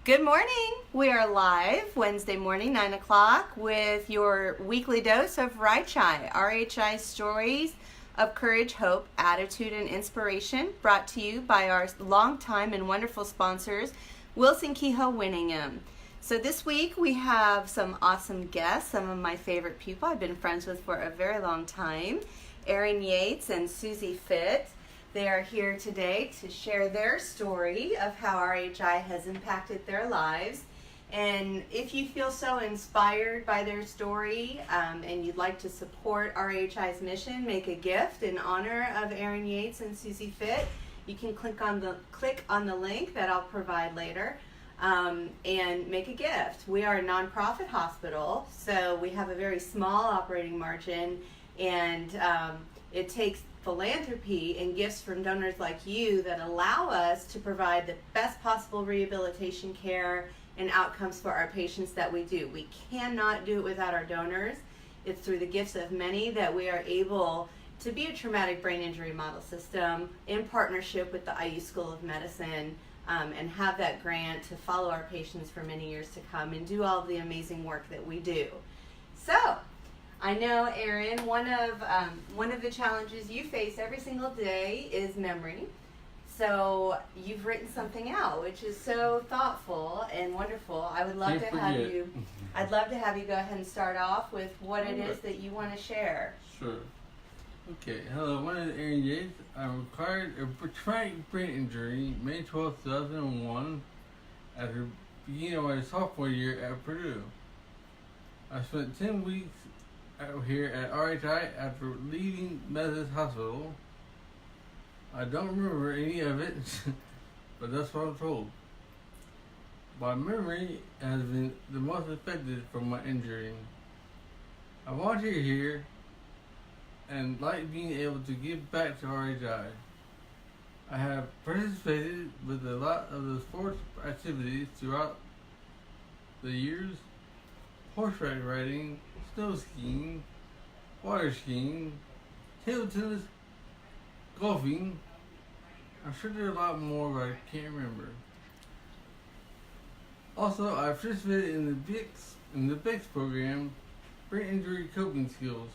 Good morning. We are live Wednesday morning, 9 o'clock, with your weekly dose of RHI stories of courage, hope, attitude, and inspiration, brought to you by our longtime and wonderful sponsors, Wilson Kehoe Winningham. So this week we have some awesome guests, some of my favorite people I've been friends with for a very long time, Yates and Susie Fitt. They are here today to share their story of how RHI has impacted their lives. And if you feel so inspired by their story and you'd like to support RHI's mission, make a gift in honor of Yates and Susie Fitt, you can click on the link that I'll provide later and make a gift. We are a nonprofit hospital, so we have a very small operating margin, and it takes philanthropy and gifts from donors like you that allow us to provide the best possible rehabilitation care and outcomes for our patients that we do. We cannot do it without our donors. It's through the gifts of many that we are able to be a traumatic brain injury model system in partnership with the IU School of Medicine and have that grant to follow our patients for many years to come and do all of the amazing work that we do. So, I know, Erin, one of the challenges you face every single day is memory. So you've written something out, which is so thoughtful and wonderful. I would love to have you. I'd love to have you go ahead and start off with what it is that you want to share. Sure. Okay. Hello, my name is Aaron Yates. I'm acquired a traumatic brain injury May 12, 2001, after beginning of my sophomore year at Purdue. I spent 10 weeks out here at RHI after leaving Methodist Hospital. I don't remember any of it, but that's what I'm told. My memory has been the most affected from my injury. I volunteer here and like being able to give back to RHI. I have participated with a lot of the sports activities throughout the years: horseback riding, snow skiing, water skiing, table tennis, golfing. I'm sure there are a lot more, but I can't remember. Also, I participated in the BICS program, Brain Injury Coping Skills.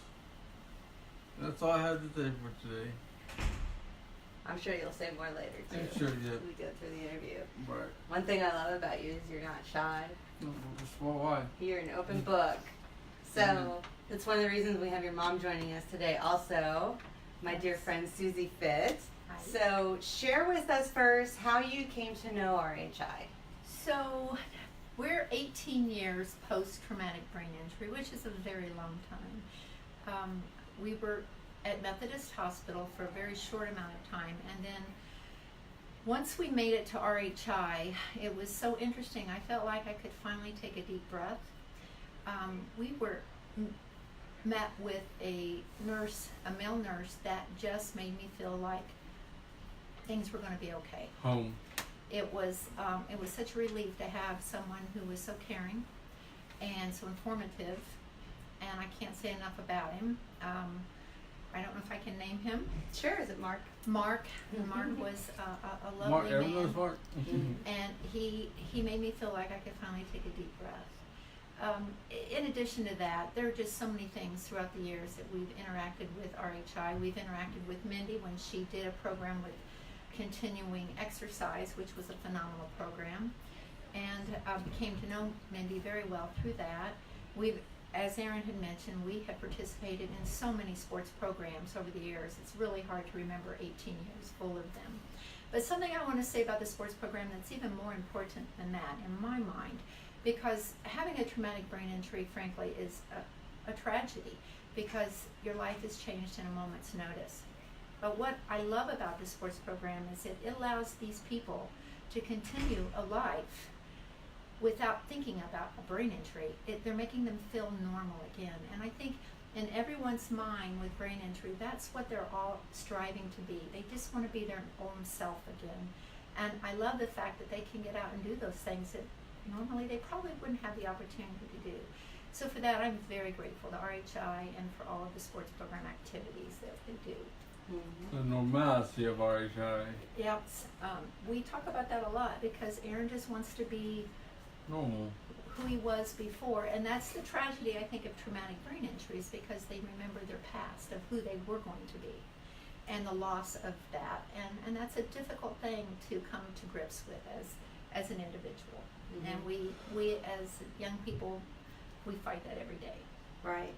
That's all I have to say for today. I'm sure you'll say more later, too. I'm sure, yeah. We go through the interview. Right. One thing I love about you is you're not shy. Well, why? You're an open book. So that's one of the reasons we have your mom joining us today. Also, my dear friend Susie Fitt. Hi. So share with us first how you came to know RHI. So we're 18 years post-traumatic brain injury, which is a very long time. We were at Methodist Hospital for a very short amount of time, and then once we made it to RHI, it was so interesting. I felt like I could finally take a deep breath. We were met with a nurse, a male nurse, that just made me feel like things were going to be okay. Home. It was such a relief to have someone who was so caring and so informative, and I can't say enough about him. I don't know if I can name him. Sure, is it Mark? Mark. Mark was a lovely man. Everyone's Mark. And he made me feel like I could finally take a deep breath. In addition to that, there are just so many things throughout the years that we've interacted with RHI. We've interacted with Mindy when she did a program with continuing exercise, which was a phenomenal program, and came to know Mindy very well through that. As Aaron had mentioned, we have participated in so many sports programs over the years. It's really hard to remember 18 years full of them. But something I want to say about the sports program that's even more important than that in my mind, because having a traumatic brain injury, frankly, is a tragedy, because your life is changed in a moment's notice. But what I love about the sports program is it allows these people to continue a life without thinking about a brain injury. They're making them feel normal again. And I think in everyone's mind with brain injury, that's what they're all striving to be. They just want to be their own self again. And I love the fact that they can get out and do those things that normally they probably wouldn't have the opportunity to do. So for that, I'm very grateful to RHI and for all of the sports program activities that they do. the normalcy of RHI. Yep. We talk about that a lot because Aaron just wants to be Normal. who he was before, and that's the tragedy, I think, of traumatic brain injuries, because they remember their past of who they were going to be and the loss of that, and that's a difficult thing to come to grips with as an individual. And we as young people, we fight that every day. Right.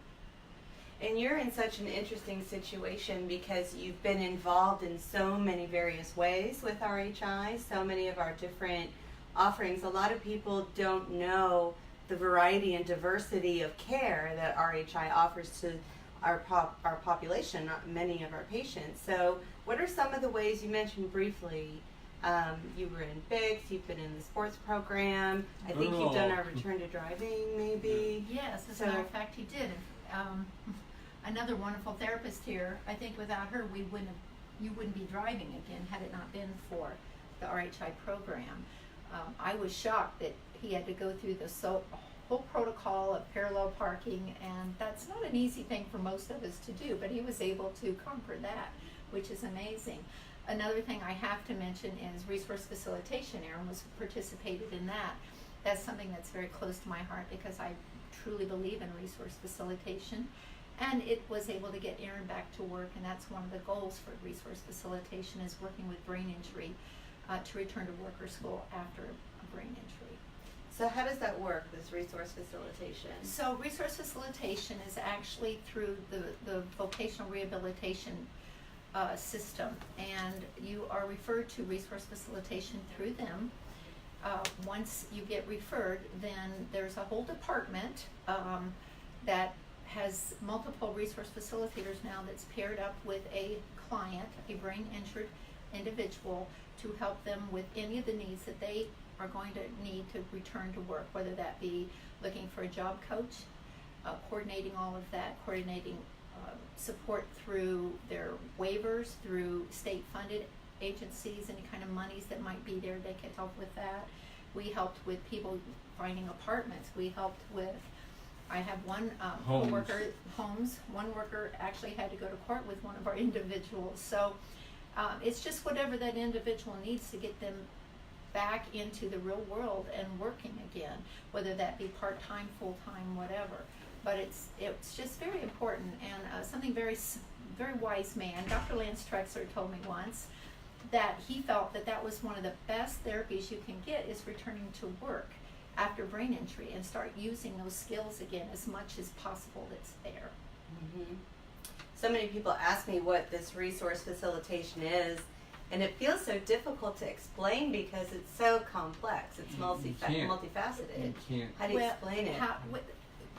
And you're in such an interesting situation because you've been involved in so many various ways with RHI, so many of our different offerings. A lot of people don't know the variety and diversity of care that RHI offers to our population, many of our patients. So what are some of the ways, you mentioned briefly, you were in BICS, you've been in the sports program, I think you've done our return to driving maybe? Yes, as a matter of fact, he did. Another wonderful therapist here, I think without her you wouldn't be driving again had it not been for the RHI program. I was shocked that he had to go through the whole protocol of parallel parking, and that's not an easy thing for most of us to do, but he was able to conquer that, which is amazing. Another thing I have to mention is resource facilitation. Aaron was participated in that. That's something that's very close to my heart because I truly believe in resource facilitation, and it was able to get Aaron back to work, and that's one of the goals for resource facilitation, is working with brain injury to return to work or school after a brain injury. So how does that work, this resource facilitation? So resource facilitation is actually through the vocational rehabilitation system, and you are referred to resource facilitation through them. Once you get referred, then there's a whole department that has multiple resource facilitators now that's paired up with a client, a brain injured individual, to help them with any of the needs that they are going to need to return to work, whether that be looking for a job coach, coordinating all of that, coordinating support through their waivers, through state funded agencies, any kind of monies that might be there, they can help with that. We helped with people finding apartments. We helped with, I have one worker, homes. One worker actually had to go to court with one of our individuals. So it's just whatever that individual needs to get them back into the real world and working again, whether that be part-time, full-time, whatever. But it's just very important, and something very wise man, Dr. Lance Trexler, told me once that he felt that was one of the best therapies you can get, is returning to work after brain injury and start using those skills again as much as possible that's there. Mm-hmm. So many people ask me what this resource facilitation is, and it feels so difficult to explain because it's so complex. It's multifaceted. You can't. How do you explain it?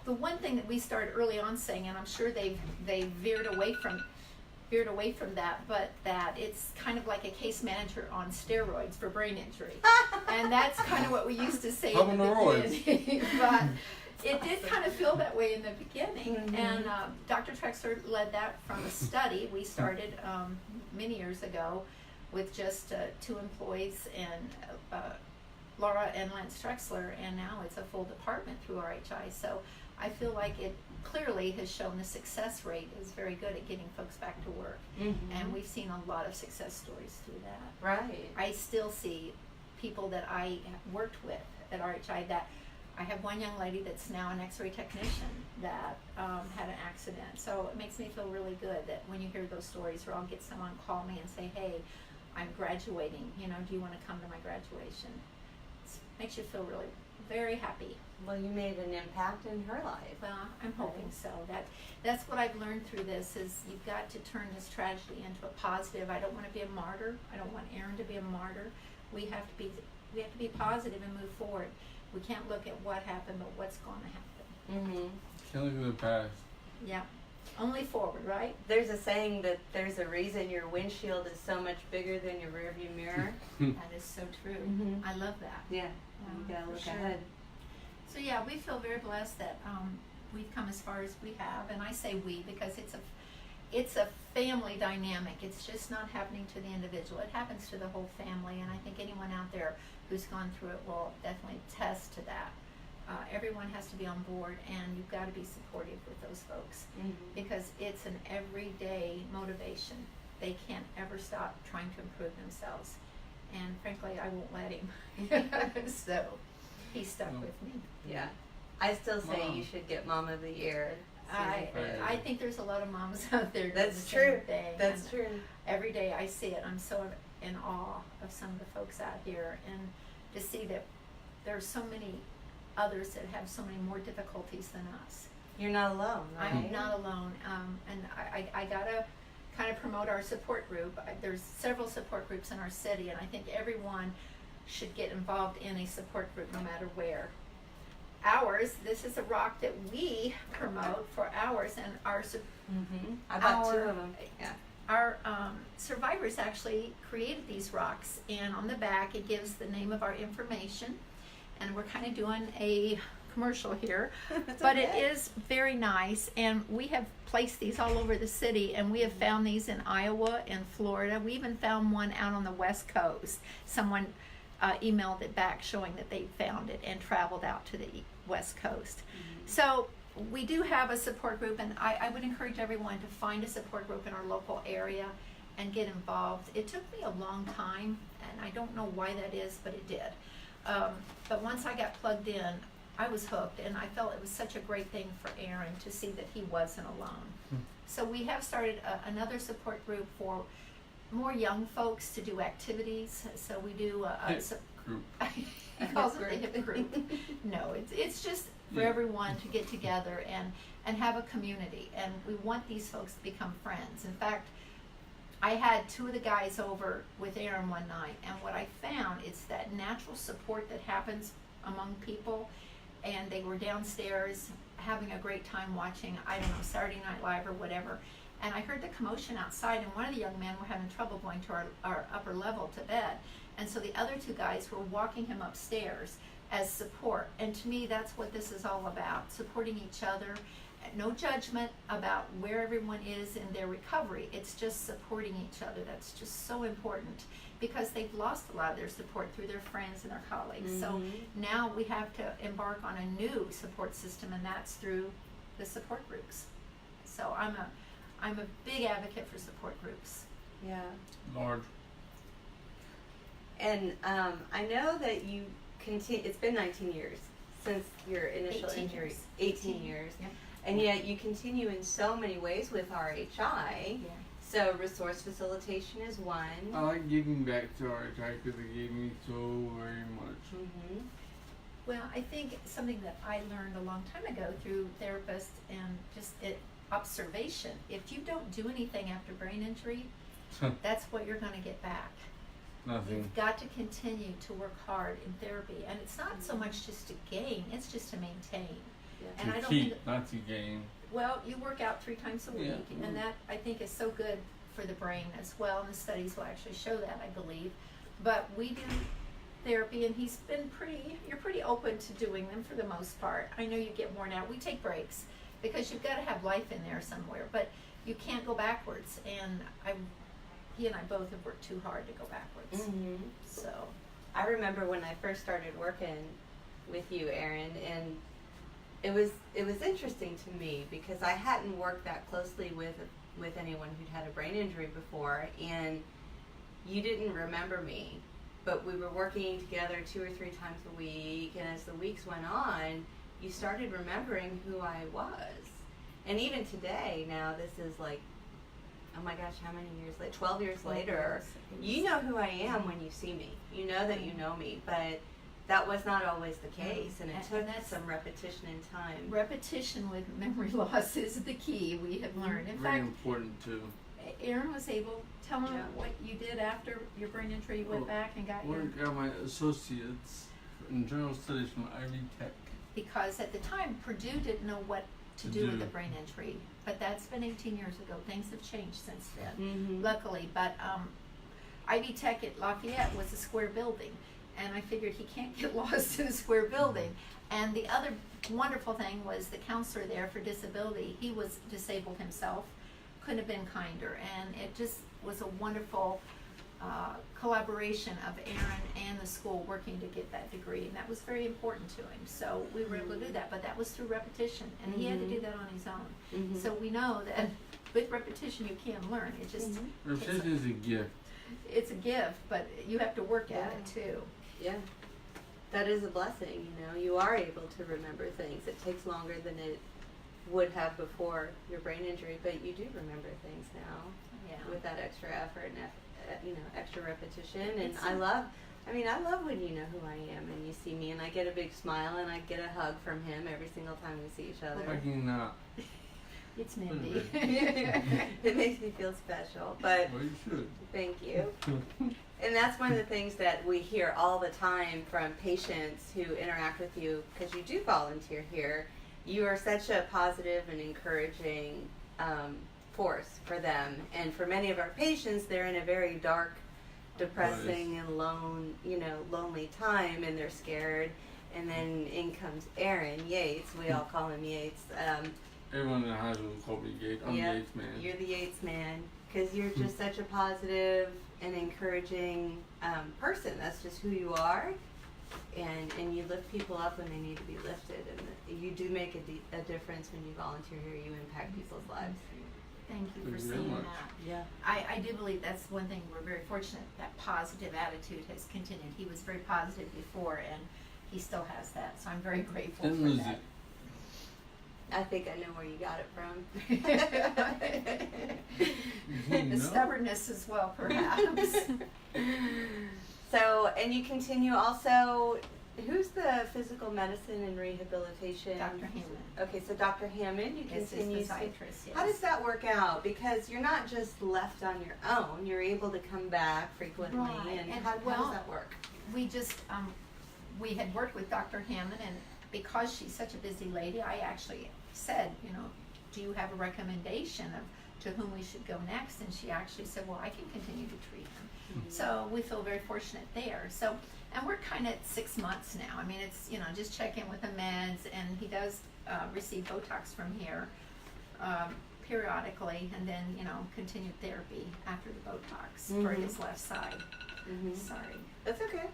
The one thing that we started early on saying, and I'm sure they veered away from that, but that it's kind of like a case manager on steroids for brain injury, and that's kind of what we used to say in the beginning. But it did kind of feel that way in the beginning, mm-hmm. And Dr. Trexler led that from a study we started many years ago with just 2 employees, and Laura and Lance Trexler, and now it's a full department through RHI. So I feel like it clearly has shown the success rate is very good at getting folks back to work, mm-hmm. And we've seen a lot of success stories through that. Right. I still see people that I worked with at RHI. That I have one young lady that's now an X-ray technician that had an accident. So it makes me feel really good that when you hear those stories, or I'll get someone call me and say, "Hey, I'm graduating. Do you want to come to my graduation?" It makes you feel really very happy. Well, you made an impact in her life. Well, I'm hoping so. That's what I've learned through this, is you've got to turn this tragedy into a positive. I don't want to be a martyr. I don't want Aaron to be a martyr. We have to be positive and move forward. We can't look at what happened, but what's going to happen. Mm-hmm. Can't look at the past. Yeah. Only forward, right? There's a saying that there's a reason your windshield is so much bigger than your rearview mirror. That is so true. Mm-hmm. I love that. Yeah. You gotta look ahead. So yeah, we feel very blessed that we've come as far as we have, and I say we because it's a family dynamic. It's just not happening to the individual. It happens to the whole family, and I think anyone out there who's gone through it will definitely attest to that. Everyone has to be on board, and you've got to be supportive with those folks, mm-hmm. because it's an everyday motivation. they can't ever stop trying to improve themselves. And frankly, I won't let him. So he's stuck with me. Yeah. I still say Mom. you should get Mom of the Year. I think there's a lot of moms out there doing That's the true. same thing. That's And true. every day I see it. I'm so in awe of some of the folks out here, and to see that there are so many others that have so many more difficulties than us. You're not alone, right? I'm not alone, and I gotta kind of promote our support group. There's several support groups in our city, and I think everyone should get involved in a support group no matter where. Ours, this is a rock that we promote for ours, and our I bought two Our- of them. Yeah. our survivors actually created these rocks, and on the back it gives the name of our information, and we're kind of doing a commercial here, That's but okay. it is very nice, and we have placed these all over the city, and we have found these in Iowa and Florida. We even found one out on the West Coast. Someone emailed it back showing that they found it and traveled out to the West Coast. So we do have a support group, and I would encourage everyone to find a support group in our local area and get involved. It took me a long time, and I don't know why that is, but it did. But once I got plugged in, I was hooked, and I felt it was such a great thing for Aaron to see that he wasn't alone. So we have started another support group for more young folks to do activities. So we do Hip group. he calls it the hip group. No, it's just for Yeah. everyone to get together and have a community, and we want these folks to become friends. In fact, I had two of the guys over with Aaron one night, and what I found is that natural support that happens among people, and they were downstairs having a great time watching, I don't know, Saturday Night Live or whatever, and I heard the commotion outside, and one of the young men were having trouble going to our upper level to bed, and so the other two guys were walking him upstairs as support. And to me, that's what this is all about, supporting each other. No judgment about where everyone is in their recovery. It's just supporting each other. That's just so important, because they've lost a lot of their support through their friends and their colleagues. So now we have to embark on a new support system, and that's through the support groups. So I'm a big advocate for support groups. Yeah. Large. And I know that you continue. It's been 19 years since your initial 18 injury. years. 18 years. Yep. And yet you continue in so many ways with RHI. Yeah. So resource facilitation is one. I like giving back to RHI because they gave me so very much. Mm-hmm. Well, I think something that I learned a long time ago through therapists and just observation, if you don't do anything after brain injury, that's what you're going to get back. Nothing. You've got to continue to work hard in therapy, and it's not so much just to gain, it's just to maintain. Yeah. And I To don't keep, think, not to gain. well, you work out 3 times a week, Yeah. and that I think is so good for the brain as well, and the studies will actually show that, I believe. But we do therapy, and you're pretty open to doing them for the most part. I know you get worn out. We take breaks because you've got to have life in there somewhere, but you can't go backwards, and he and I both have worked too hard to go backwards. Mm-hmm. So I remember when I first started working with you, Erin, and it was interesting to me because I hadn't worked that closely with anyone who'd had a brain injury before, and you didn't remember me, but we were working together 2 or 3 times a week, and as the weeks went on, you started remembering who I was. And even today, now this is like, oh my gosh, how many years later? 12 years later, you know who I am when you see me. You know that you know me, but that was not always the case, and it And took that's- some repetition in time. repetition with memory loss is the key, we have learned. In Very fact, important too. Aaron was able, tell him Yeah. what you did after your brain injury. You went Well, back and got One your, of my associates in general studies from Ivy Tech. because at the time Purdue didn't know what to do with a brain injury, but that's been 18 years ago. Things have changed since then, Mm-hmm. luckily. But Ivy Tech at Lafayette was a square building, and I figured he can't get lost in a square building. And the other wonderful thing was the counselor there for disability. He was disabled himself, couldn't have been kinder, and it just was a wonderful collaboration of Aaron and the school working to get that degree, and that was very important to him. So we were able to do that, but that was through repetition, and he had to do that on his own. Mm-hmm. So we know that with repetition you can learn. It just Repetition is a gift. it's a gift, but you have to work at it too. Yeah. That is a blessing, you know. You are able to remember things. It takes longer than it would have before your brain injury, but you do remember things now Yeah. with that extra effort and extra repetition. And It's I love when you know who I am and you see me and I get a big smile and I get a hug from him every single time we see each How other. can you not? It's Mindy. It makes me feel special, but Well, you should. thank you. And that's one of the things that we hear all the time from patients who interact with you, because you do volunteer here. You are such a positive and encouraging force for them. And for many of our patients, they're in a very dark, depressing, and lonely time, and they're scared. And then in comes Aaron Yates. We all call him Yates. Everyone in the high school called me Yates. I'm Yeah, Yates man. You're the Yates man, because you're just such a positive and encouraging person. That's just who you are, and you lift people up when they need to be lifted, and you do make a difference when you volunteer here. You impact people's lives. Thank you for Thank you very saying much. that. Yeah. I do believe that's one thing we're very fortunate, that positive attitude has continued. He was very positive before, and he still has that, so I'm very grateful Didn't for lose that. it. I think I know where you got it from. The No. stubbornness as well, perhaps. So, and you continue also. Who's the physical medicine and rehabilitation? Dr. Hammond Okay, so Dr. Hammond, you is his continue. physiatrist, yes. How does that work out? Because you're not just left on your own. You're able to come back frequently. Right, And and how well, does that work? We just, we had worked with Dr. Hammond, and because she's such a busy lady, I actually said, do you have a recommendation of to whom we should go next? And she actually said, well, I can continue to treat him. Mm-hmm. So we feel very fortunate there. So, and we're kind of at 6 months now. I mean, it's, just check in with the meds, and he does receive Botox from here periodically, and then, continued therapy after the Botox for Mhm. his left side. Mm-hmm. Sorry. That's okay.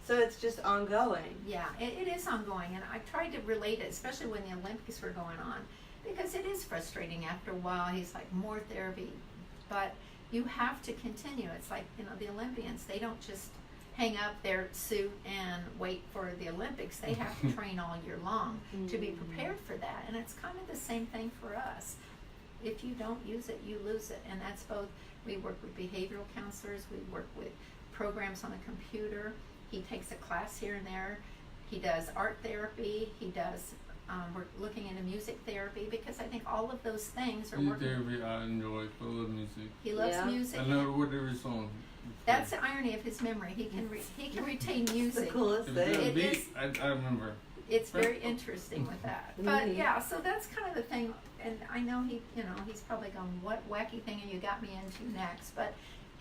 So it's just ongoing. Yeah, it is ongoing, and I tried to relate it, especially when the Olympics were going on, because it is frustrating after a while. He's like, more therapy, but you have to continue. It's like, the Olympians, they don't just hang up their suit and wait for the Olympics. They have to train all year long to be prepared for that, and it's kind of the same thing for us. If you don't use it, you lose it, and that's both. We work with behavioral counselors, we work with programs on the computer. He takes a class here and there. He does art therapy. He does, we're looking into music therapy, because I think all of those things are Music working. therapy I enjoy. I love music. He loves Yeah. music. I know whatever song. That's the irony of his memory. He can retain It's the music. coolest If it's thing. a It beat, is- I remember. It's very interesting with that. But Mhm. yeah, so that's kind of the thing. And I know he's probably going, what wacky thing have you got me into next? But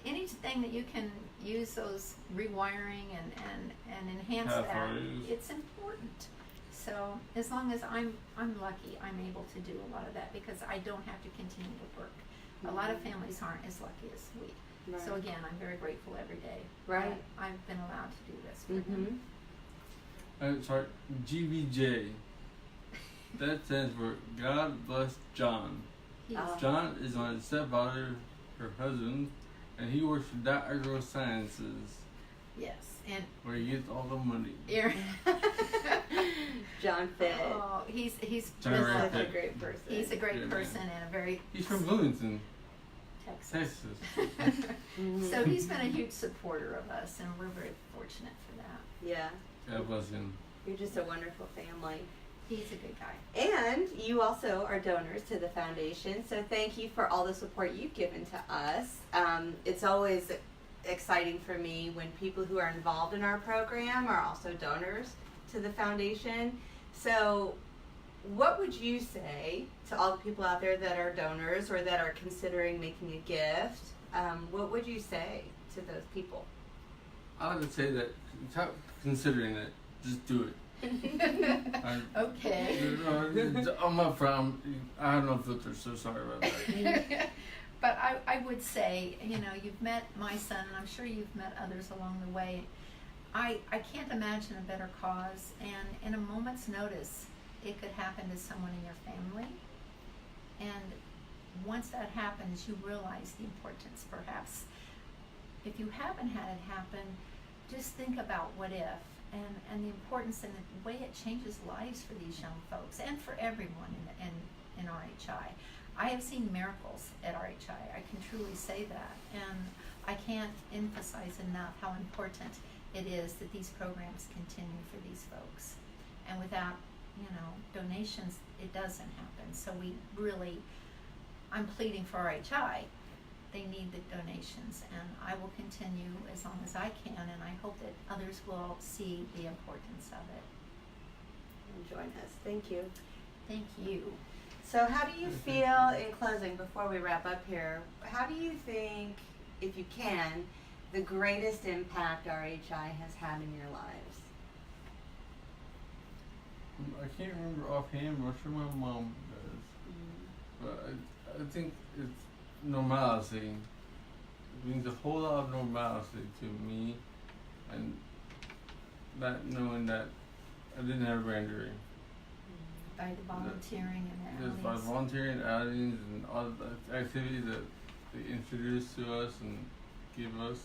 anything that you can use those rewiring and enhance Half that, hours. it's important. So as long as I'm lucky, I'm able to do a lot of that, because I don't have to continue to work. A lot of families aren't as lucky as we. Right. So again, I'm very grateful every day. Right. that I've been allowed to do this for Mm-hmm. him. Sorry, GBJ. That stands for God Bless John. He's, Oh. John is my stepfather, her husband, and he works for Agro Sciences, yes, and where he gets all the money. Aaron. John Fitt. Oh, he's John He's Ray such a Fitt. great person. he's a great Yeah, man. person and a very He's from Bloomington, Texas. Texas. Mhm. So he's been a huge supporter of us, and we're very fortunate for that. Yeah. God bless him. You're just a wonderful family. He's a good guy. And you also are donors to the foundation, so thank you for all the support you've given to us. It's always exciting for me when people who are involved in our program are also donors to the foundation. So what would you say to all the people out there that are donors or that are considering making a gift? What would you say to those people? I would say that, without considering it, just do it. Okay. On my front, I have no filter, so sorry about that. But I would say, you've met my son, and I'm sure you've met others along the way. I can't imagine a better cause, and in a moment's notice, it could happen to someone in your family. And once that happens, you realize the importance, perhaps. If you haven't had it happen, just think about what if, and the importance and the way it changes lives for these young folks and for everyone in RHI. I have seen miracles at RHI. I can truly say that, and I can't emphasize enough how important it is that these programs continue for these folks. And without, donations, it doesn't happen. So I'm pleading for RHI. They need the donations, and I will continue as long as I can, and I hope that others will see the importance of it. And join us. Thank you. Thank you. So how do you feel, in closing, before we wrap up here, how do you think, if you can, the greatest impact RHI has had in your lives? I can't remember offhand, but I'm sure my mom does. But I think it's normalcy. It means a whole lot of normalcy to me, and not knowing that I didn't have a brain injury. By the volunteering and the Just by outings. volunteering, outings, and all the activities that they introduced to us and give us.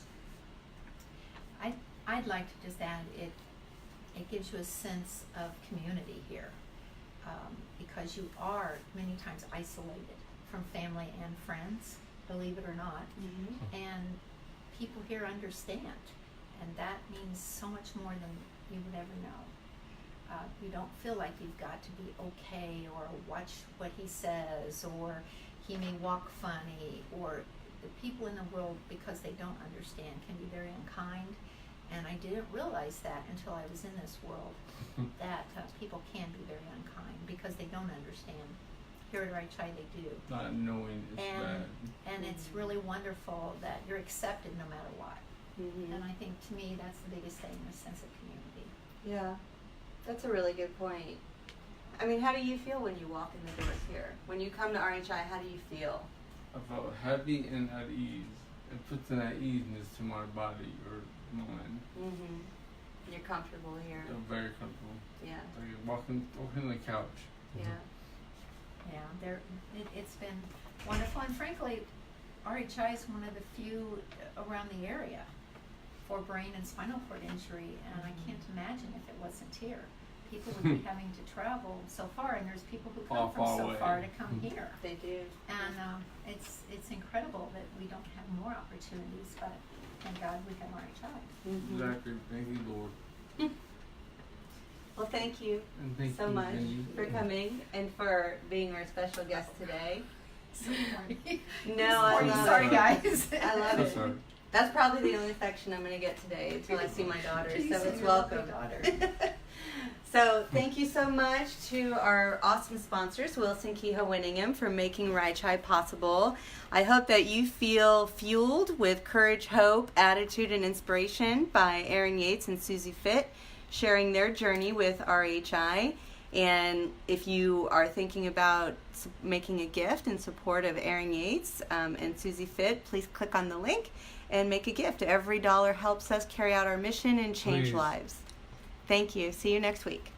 I'd like to just add, it gives you a sense of community here, because you are many times isolated from family and friends, believe it or not, and people here understand, and that means so much more than you would ever know. You don't feel like you've got to be okay or watch what he says, or he may walk funny, or the people in the world, because they don't understand, can be very unkind. And I didn't realize that until I was in this world, that people can be very unkind because they don't understand. Here at RHI they do. Not knowing it's bad. And it's really wonderful that you're accepted no matter what. And I think, to me, that's the biggest thing, a sense of community. Yeah, that's a really good point. I mean, how do you feel when you walk in the doors here? When you come to RHI, how do you feel? I felt happy and at ease. It puts an at easiness to my body or mind. You're comfortable here. I'm very comfortable. Yeah. Like walking on the couch. Yeah. Yeah, it's been wonderful, and frankly, RHI is one of the few around the area for brain and spinal cord injury, and I can't imagine if it wasn't here. People would be having to travel so far, and there's people who come from so far to come here. They do. And it's incredible that we don't have more opportunities, but thank God we have RHI. Exactly. Thank you, Lord. Well, thank you And thank so you, much Jenny. for coming and for being our special guest today. So corny. No, I love it. Sorry, guys. I love So it. sorry. That's probably the only affection I'm going to get today until I see my daughter, so it's welcome. So thank you so much to our awesome sponsors, Wilson Kehoe Winningham, for making RHI possible. I hope that you feel fueled with courage, hope, attitude, and inspiration by Aaron Yates and Susie Fitt, sharing their journey with RHI. And if you are thinking about making a gift in support of Aaron Yates and Susie Fitt, please click on the link and make a gift. Every dollar helps us carry out our mission and change Please. lives. Thank you. See you next week.